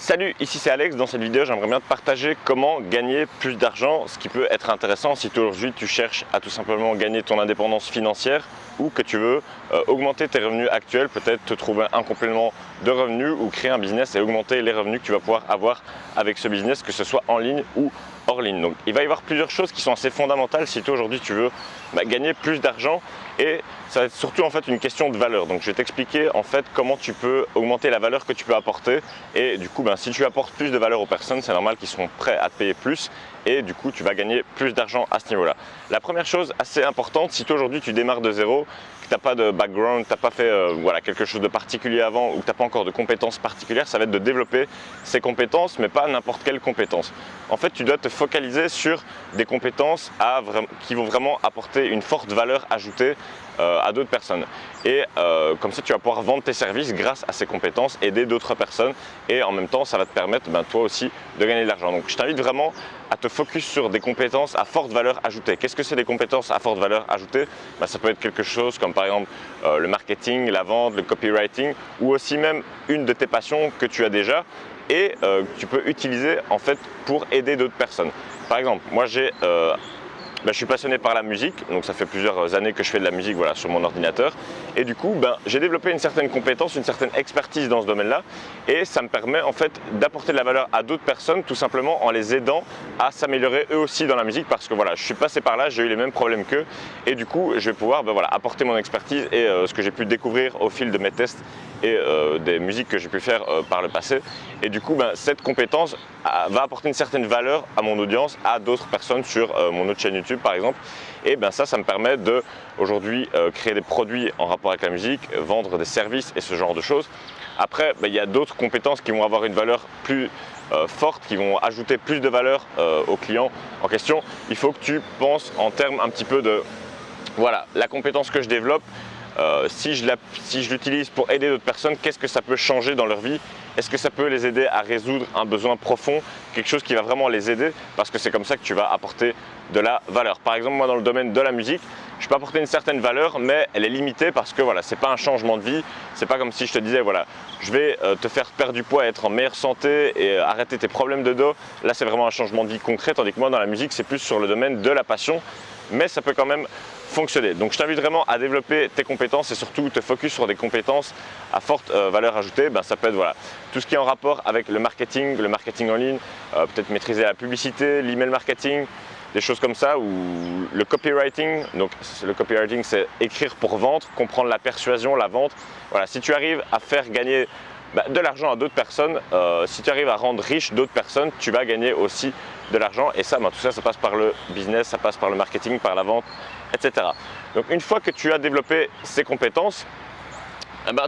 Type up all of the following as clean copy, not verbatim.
Salut, ici c'est Alex. Dans cette vidéo, j'aimerais bien te partager comment gagner plus d'argent, ce qui peut être intéressant si aujourd'hui tu cherches à tout simplement gagner ton indépendance financière ou que tu veux augmenter tes revenus actuels, peut-être te trouver un complément de revenus ou créer un business et augmenter les revenus que tu vas pouvoir avoir avec ce business, que ce soit en ligne ou hors ligne. Donc il va y avoir plusieurs choses qui sont assez fondamentales si toi aujourd'hui tu veux gagner plus d'argent, et ça va être surtout en fait une question de valeur. Donc je vais t'expliquer en fait comment tu peux augmenter la valeur que tu peux apporter, et du coup si tu apportes plus de valeur aux personnes, c'est normal qu'ils seront prêts à te payer plus, et du coup tu vas gagner plus d'argent à ce niveau-là. La première chose assez importante, si toi aujourd'hui tu démarres de zéro, que tu n'as pas de background, tu n'as pas fait quelque chose de particulier avant, ou que tu n'as pas encore de compétences particulières, ça va être de développer ces compétences, mais pas n'importe quelle compétence. En fait, tu dois te focaliser sur des compétences qui vont vraiment apporter une forte valeur ajoutée à d'autres personnes. Et comme ça, tu vas pouvoir vendre tes services grâce à ces compétences, aider d'autres personnes, et en même temps, ça va te permettre toi aussi de gagner de l'argent. Donc je t'invite vraiment à te focus sur des compétences à forte valeur ajoutée. Qu'est-ce que c'est des compétences à forte valeur ajoutée? Ça peut être quelque chose comme par exemple le marketing, la vente, le copywriting, ou aussi même une de tes passions que tu as déjà et que tu peux utiliser en fait pour aider d'autres personnes. Par exemple, moi je suis passionné par la musique, donc ça fait plusieurs années que je fais de la musique sur mon ordinateur, et du coup j'ai développé une certaine compétence, une certaine expertise dans ce domaine-là, et ça me permet en fait d'apporter de la valeur à d'autres personnes tout simplement en les aidant à s'améliorer eux aussi dans la musique, parce que je suis passé par là, j'ai eu les mêmes problèmes qu'eux, et du coup je vais pouvoir apporter mon expertise et ce que j'ai pu découvrir au fil de mes tests et des musiques que j'ai pu faire par le passé, et du coup cette compétence va apporter une certaine valeur à mon audience, à d'autres personnes sur mon autre chaîne YouTube par exemple, et ça me permet de aujourd'hui créer des produits en rapport avec la musique, vendre des services et ce genre de choses. Après il y a d'autres compétences qui vont avoir une valeur plus forte, qui vont ajouter plus de valeur aux clients en question. Il faut que tu penses en termes un petit peu de la compétence que je développe. Si je l'utilise pour aider d'autres personnes, qu'est-ce que ça peut changer dans leur vie? Est-ce que ça peut les aider à résoudre un besoin profond, quelque chose qui va vraiment les aider? Parce que c'est comme ça que tu vas apporter de la valeur. Par exemple, moi dans le domaine de la musique, je peux apporter une certaine valeur, mais elle est limitée parce que c'est pas un changement de vie. C'est pas comme si je te disais je vais te faire perdre du poids, être en meilleure santé et arrêter tes problèmes de dos. Là c'est vraiment un changement de vie concret, tandis que moi dans la musique c'est plus sur le domaine de la passion, mais ça peut quand même fonctionner. Donc je t'invite vraiment à développer tes compétences et surtout te focus sur des compétences à forte valeur ajoutée. Ça peut être tout ce qui est en rapport avec le marketing en ligne, peut-être maîtriser la publicité, l'email marketing, des choses comme ça, ou le copywriting. Donc le copywriting c'est écrire pour vendre, comprendre la persuasion, la vente. Si tu arrives à faire gagner de l'argent à d'autres personnes, si tu arrives à rendre riche d'autres personnes, tu vas gagner aussi de l'argent, et ça, tout ça, ça passe par le business, ça passe par le marketing, par la vente, etc. Donc une fois que tu as développé ces compétences,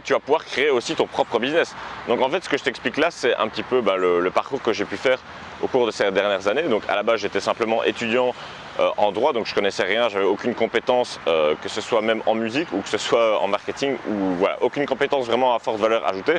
tu vas pouvoir créer aussi ton propre business. Donc en fait ce que je t'explique là, c'est un petit peu le parcours que j'ai pu faire au cours de ces dernières années. Donc à la base j'étais simplement étudiant en droit, donc je connaissais rien, j'avais aucune compétence, que ce soit même en musique ou que ce soit en marketing, ou aucune compétence vraiment à forte valeur ajoutée.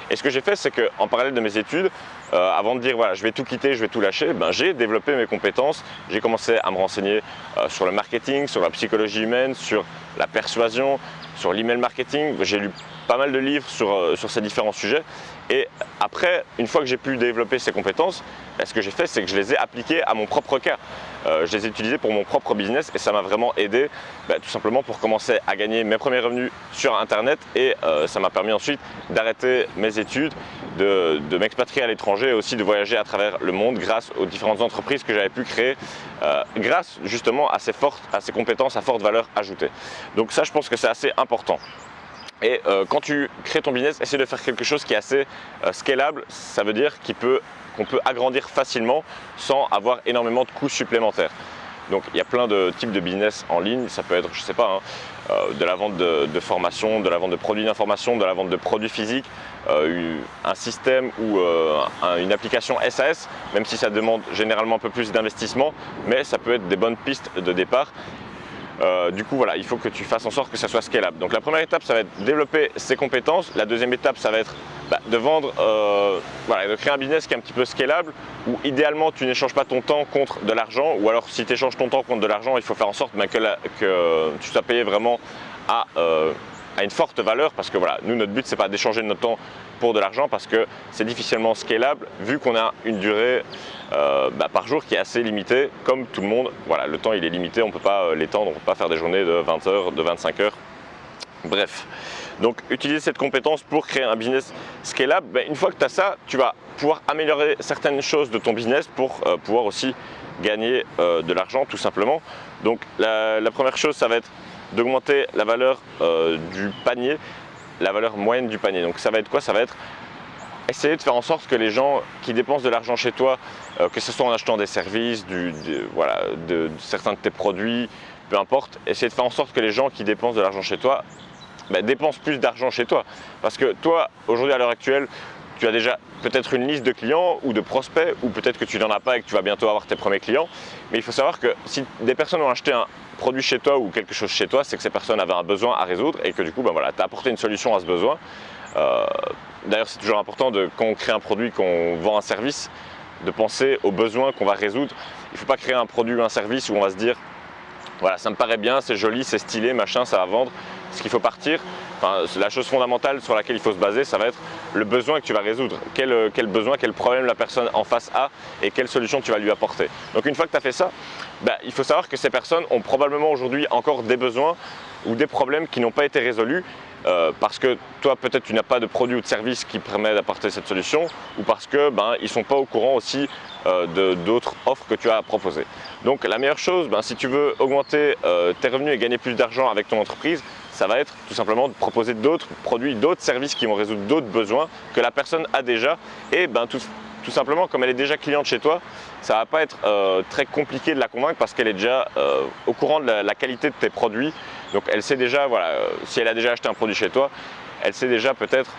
Et ce que j'ai fait, c'est qu'en parallèle de mes études, avant de dire je vais tout quitter, je vais tout lâcher, j'ai développé mes compétences. J'ai commencé à me renseigner sur le marketing, sur la psychologie humaine, sur la persuasion, sur l'email marketing. J'ai lu pas mal de livres sur ces différents sujets. Et après, une fois que j'ai pu développer ces compétences, ce que j'ai fait, c'est que je les ai appliquées à mon propre cas. Je les ai utilisées pour mon propre business, et ça m'a vraiment aidé tout simplement pour commencer à gagner mes premiers revenus sur Internet, et ça m'a permis ensuite d'arrêter mes études, de m'expatrier à l'étranger et aussi de voyager à travers le monde grâce aux différentes entreprises que j'avais pu créer grâce justement à ces compétences à forte valeur ajoutée. Donc ça, je pense que c'est assez important. Et quand tu crées ton business, essaie de faire quelque chose qui est assez scalable. Ça veut dire qu'on peut agrandir facilement sans avoir énormément de coûts supplémentaires. Donc il y a plein de types de business en ligne. Ça peut être, je sais pas, de la vente de formation, de la vente de produits d'information, de la vente de produits physiques, un système ou une application SAS, même si ça demande généralement un peu plus d'investissement, mais ça peut être des bonnes pistes de départ. Du coup il faut que tu fasses en sorte que ça soit scalable. Donc la première étape, ça va être développer ses compétences. La deuxième étape, ça va être de vendre, de créer un business qui est un petit peu scalable, où idéalement tu n'échanges pas ton temps contre de l'argent, ou alors si tu échanges ton temps contre de l'argent, il faut faire en sorte que tu sois payé vraiment à a une forte valeur parce que voilà, nous notre but c'est pas d'échanger notre temps pour de l'argent parce que c'est difficilement scalable vu qu'on a une durée par jour qui est assez limitée comme tout le monde. Voilà, le temps il est limité, on peut pas l'étendre, on peut pas faire des journées de 20 heures, de 25 heures. Bref, donc utiliser cette compétence pour créer un business scalable, une fois que tu as ça, tu vas pouvoir améliorer certaines choses de ton business pour pouvoir aussi gagner de l'argent tout simplement. Donc la première chose, ça va être d'augmenter la valeur du panier, la valeur moyenne du panier. Donc ça va être quoi? Ça va être essayer de faire en sorte que les gens qui dépensent de l'argent chez toi, que ce soit en achetant des services, de certains de tes produits, peu importe, essayer de faire en sorte que les gens qui dépensent de l'argent chez toi dépensent plus d'argent chez toi. Parce que toi, aujourd'hui à l'heure actuelle, tu as déjà peut-être une liste de clients ou de prospects, ou peut-être que tu n'en as pas et que tu vas bientôt avoir tes premiers clients. Mais il faut savoir que si des personnes ont acheté un produit chez toi ou quelque chose chez toi, c'est que ces personnes avaient un besoin à résoudre et que du coup, tu as apporté une solution à ce besoin. D'ailleurs, c'est toujours important quand on crée un produit, qu'on vend un service, de penser aux besoins qu'on va résoudre. Il ne faut pas créer un produit ou un service où on va se dire voilà, ça me paraît bien, c'est joli, c'est stylé, machin, ça va vendre. Ce qu'il faut partir, la chose fondamentale sur laquelle il faut se baser, ça va être le besoin que tu vas résoudre. Quel besoin, quel problème la personne en face a et quelle solution tu vas lui apporter. Donc une fois que tu as fait ça, il faut savoir que ces personnes ont probablement aujourd'hui encore des besoins ou des problèmes qui n'ont pas été résolus parce que toi peut-être tu n'as pas de produit ou de service qui permet d'apporter cette solution ou parce que ils ne sont pas au courant aussi d'autres offres que tu as à proposer. Donc la meilleure chose, si tu veux augmenter tes revenus et gagner plus d'argent avec ton entreprise, ça va être tout simplement de proposer d'autres produits, d'autres services qui vont résoudre d'autres besoins que la personne a déjà et tout simplement comme elle est déjà cliente chez toi, ça ne va pas être très compliqué de la convaincre parce qu'elle est déjà au courant de la qualité de tes produits. Donc elle sait déjà, si elle a déjà acheté un produit chez toi, elle sait déjà peut-être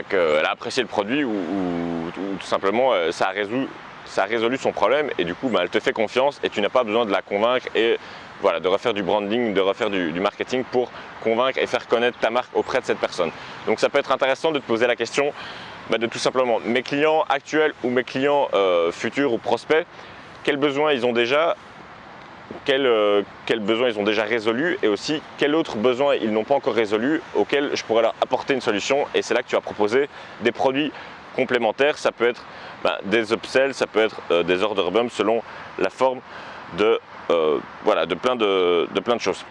qu'elle a apprécié le produit ou tout simplement ça a résolu son problème et du coup elle te fait confiance et tu n'as pas besoin de la convaincre et de refaire du branding, de refaire du marketing pour convaincre et faire connaître ta marque auprès de cette personne. Donc ça peut être intéressant de te poser la question de tout simplement mes clients actuels ou mes clients futurs ou prospects, quels besoins ils ont déjà, quels besoins ils ont déjà résolus et aussi quels autres besoins ils n'ont pas encore résolus auxquels je pourrais leur apporter une solution et c'est là que tu vas proposer des produits complémentaires. Ça peut être des upsells, ça peut être des order bumps selon la forme de plein de choses.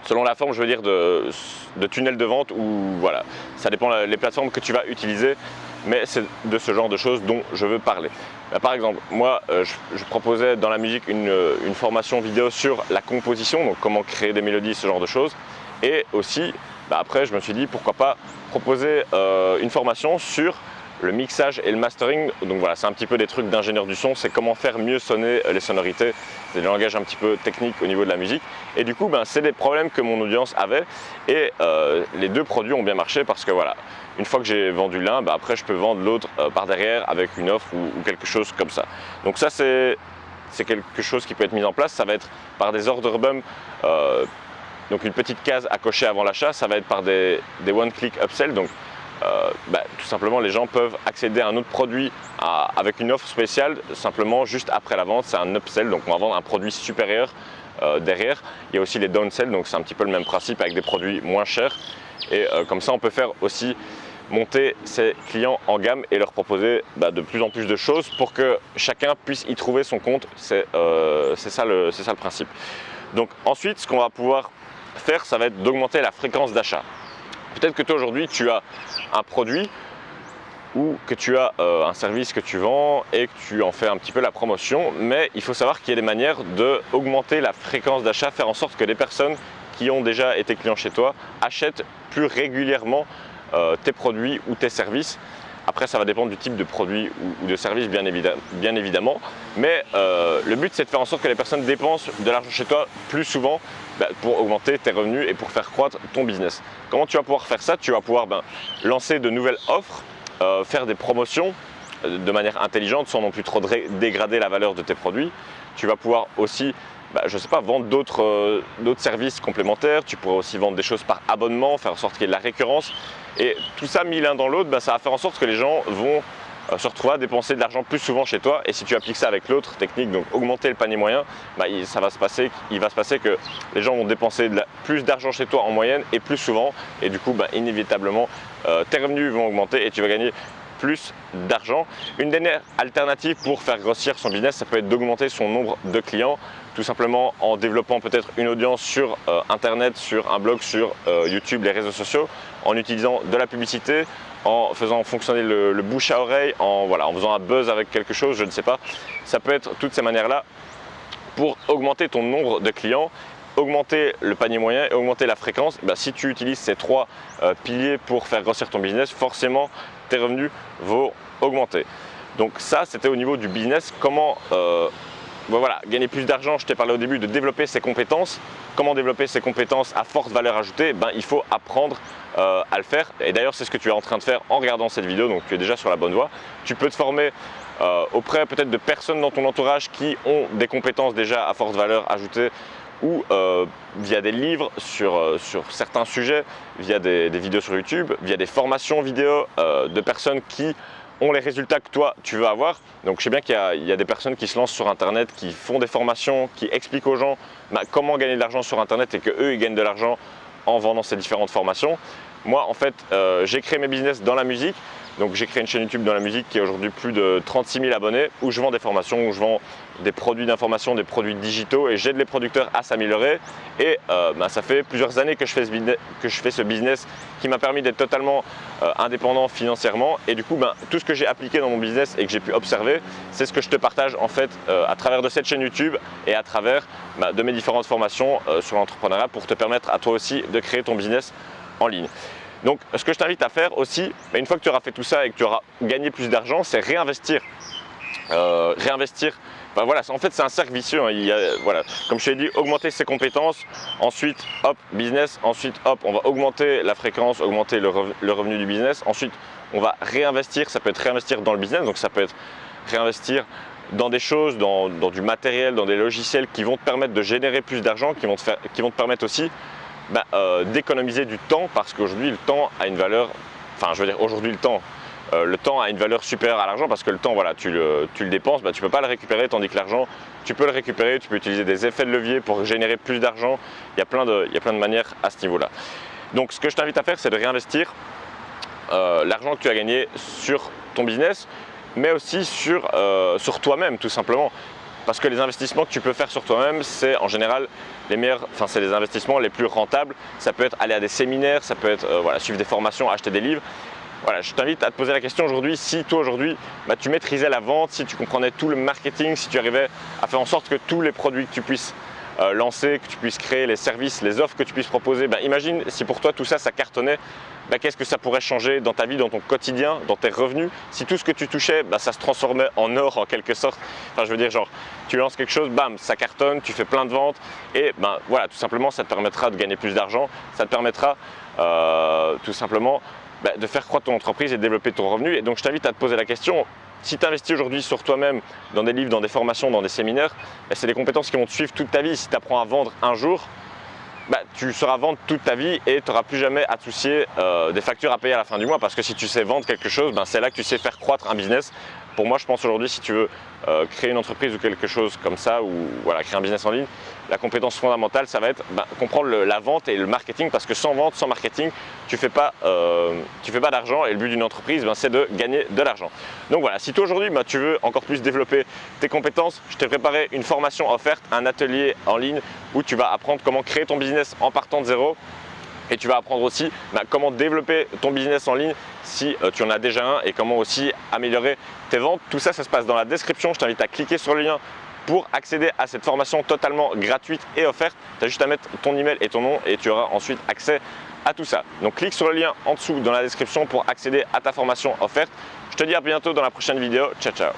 Selon la forme, je veux dire, de tunnel de vente ou ça dépend les plateformes que tu vas utiliser, mais c'est de ce genre de choses dont je veux parler. Par exemple, moi, je proposais dans la musique une formation vidéo sur la composition, donc comment créer des mélodies, ce genre de choses. Et aussi, après, je me suis dit, pourquoi pas proposer une formation sur le mixage et le mastering. Donc c'est un petit peu des trucs d'ingénieur du son, c'est comment faire mieux sonner les sonorités. C'est des langages un petit peu techniques au niveau de la musique. Et du coup, c'est des problèmes que mon audience avait. Et les deux produits ont bien marché parce que une fois que j'ai vendu l'un, après je peux vendre l'autre par derrière avec une offre ou quelque chose comme ça. Donc ça, c'est quelque chose qui peut être mis en place. Ça va être par des order bumps. Donc une petite case à cocher avant l'achat. Ça va être par des one-click upsell. Donc tout simplement les gens peuvent accéder à un autre produit avec une offre spéciale simplement juste après la vente. C'est un upsell, donc on va vendre un produit supérieur derrière. Il y a aussi les downsell, donc c'est un petit peu le même principe avec des produits moins chers et comme ça on peut faire aussi monter ses clients en gamme et leur proposer de plus en plus de choses pour que chacun puisse y trouver son compte. C'est ça le principe. Donc ensuite, ce qu'on va pouvoir faire, ça va être d'augmenter la fréquence d'achat. Peut-être que toi aujourd'hui tu as un produit ou que tu as un service que tu vends et que tu en fais un petit peu la promotion, mais il faut savoir qu'il y a des manières d'augmenter la fréquence d'achat, faire en sorte que les personnes qui ont déjà été clients chez toi achètent plus régulièrement tes produits ou tes services. Après, ça va dépendre du type de produit ou de service, bien évidemment. Mais le but, c'est de faire en sorte que les personnes dépensent de l'argent chez toi plus souvent pour augmenter tes revenus et pour faire croître ton business. Comment tu vas pouvoir faire ça? Tu vas pouvoir lancer de nouvelles offres, faire des promotions de manière intelligente sans non plus trop dégrader la valeur de tes produits. Tu vas pouvoir aussi, je sais pas, vendre d'autres services complémentaires. Tu pourrais aussi vendre des choses par abonnement, faire en sorte qu'il y ait de la récurrence. Et tout ça mis l'un dans l'autre, ça va faire en sorte que les gens vont se retrouver à dépenser de l'argent plus souvent chez toi. Et si tu appliques ça avec l'autre technique, donc augmenter le panier moyen, il va se passer que les gens vont dépenser plus d'argent chez toi en moyenne et plus souvent. Et du coup, inévitablement, tes revenus vont augmenter et tu vas gagner plus d'argent. Une dernière alternative pour faire grossir son business, ça peut être d'augmenter son nombre de clients, tout simplement en développant peut-être une audience sur Internet, sur un blog, sur YouTube, les réseaux sociaux, en utilisant de la publicité, en faisant fonctionner le bouche à oreille, en faisant un buzz avec quelque chose, je ne sais pas. Ça peut être toutes ces manières-là pour augmenter ton nombre de clients, augmenter le panier moyen et augmenter la fréquence. Si tu utilises ces trois piliers pour faire grossir ton business, forcément tes revenus vont augmenter. Donc ça, c'était au niveau du business. Comment gagner plus d'argent. Je t'ai parlé au début de développer ses compétences. Comment développer ses compétences à forte valeur ajoutée? Il faut apprendre à le faire. Et d'ailleurs, c'est ce que tu es en train de faire en regardant cette vidéo. Donc tu es déjà sur la bonne voie. Tu peux te former auprès peut-être de personnes dans ton entourage qui ont des compétences déjà à forte valeur ajoutée, ou via des livres sur certains sujets, via des vidéos sur YouTube, via des formations vidéo de personnes qui ont les résultats que toi tu veux avoir. Donc je sais bien qu'il y a des personnes qui se lancent sur Internet, qui font des formations, qui expliquent aux gens comment gagner de l'argent sur Internet et qu'eux ils gagnent de l'argent en vendant ces différentes formations. Moi en fait j'ai créé mes business dans la musique. Donc j'ai créé une chaîne YouTube dans la musique qui a aujourd'hui plus de 36 000 abonnés, où je vends des formations, où je vends des produits d'information, des produits digitaux, et j'aide les producteurs à s'améliorer. Et ça fait plusieurs années que je fais ce business qui m'a permis d'être totalement indépendant financièrement. Et du coup, tout ce que j'ai appliqué dans mon business et que j'ai pu observer, c'est ce que je te partage en fait à travers de cette chaîne YouTube et à travers de mes différentes formations sur l'entrepreneuriat, pour te permettre à toi aussi de créer ton business en ligne. Donc ce que je t'invite à faire aussi, une fois que tu auras fait tout ça et que tu auras gagné plus d'argent, c'est réinvestir. En fait c'est un cercle vicieux, comme je t'ai dit, augmenter ses compétences, ensuite hop, business, ensuite hop, on va augmenter la fréquence, augmenter le revenu du business, ensuite on va réinvestir. Ça peut être réinvestir dans le business, donc ça peut être réinvestir dans des choses, dans du matériel, dans des logiciels qui vont te permettre de générer plus d'argent, qui vont te permettre aussi d'économiser du temps, parce qu'aujourd'hui le temps a une valeur, le temps a une valeur supérieure à l'argent, parce que le temps, tu le dépenses, tu ne peux pas le récupérer, tandis que l'argent, tu peux le récupérer, tu peux utiliser des effets de levier pour générer plus d'argent. Il y a plein de manières à ce niveau-là. Donc ce que je t'invite à faire, c'est de réinvestir l'argent que tu as gagné sur ton business, mais aussi sur toi-même, tout simplement. Parce que les investissements que tu peux faire sur toi-même, c'est en général c'est les investissements les plus rentables. Ça peut être aller à des séminaires, ça peut être suivre des formations, acheter des livres. Je t'invite à te poser la question aujourd'hui, si toi aujourd'hui tu maîtrisais la vente, si tu comprenais tout le marketing, si tu arrivais à faire en sorte que tous les produits que tu puisses lancer, que tu puisses créer, les services, les offres que tu puisses proposer, imagine si pour toi tout ça, ça cartonnait, qu'est-ce que ça pourrait changer dans ta vie, dans ton quotidien, dans tes revenus, si tout ce que tu touchais, ça se transformait en or en quelque sorte. Tu lances quelque chose, bam, ça cartonne, tu fais plein de ventes et tout simplement ça te permettra de gagner plus d'argent, ça te permettra tout simplement de faire croître ton entreprise et de développer ton revenu. Et donc je t'invite à te poser la question, si tu investis aujourd'hui sur toi-même, dans des livres, dans des formations, dans des séminaires, c'est des compétences qui vont te suivre toute ta vie. Si tu apprends à vendre un jour, tu sauras vendre toute ta vie et tu n'auras plus jamais à te soucier des factures à payer à la fin du mois, parce que si tu sais vendre quelque chose, c'est là que tu sais faire croître un business. Pour moi, je pense aujourd'hui, si tu veux créer une entreprise ou quelque chose comme ça, ou créer un business en ligne, la compétence fondamentale, ça va être comprendre la vente et le marketing, parce que sans vente, sans marketing, tu fais pas d'argent, et le but d'une entreprise, c'est de gagner de l'argent. Donc voilà, si toi aujourd'hui, tu veux encore plus développer tes compétences, je t'ai préparé une formation offerte, un atelier en ligne où tu vas apprendre comment créer ton business en partant de zéro. Et tu vas apprendre aussi comment développer ton business en ligne si tu en as déjà un, et comment aussi améliorer tes ventes. Tout ça, ça se passe dans la description. Je t'invite à cliquer sur le lien pour accéder à cette formation totalement gratuite et offerte. Tu as juste à mettre ton email et ton nom et tu auras ensuite accès à tout ça. Donc clique sur le lien en dessous dans la description pour accéder à ta formation offerte. Je te dis à bientôt dans la prochaine vidéo. Ciao, ciao.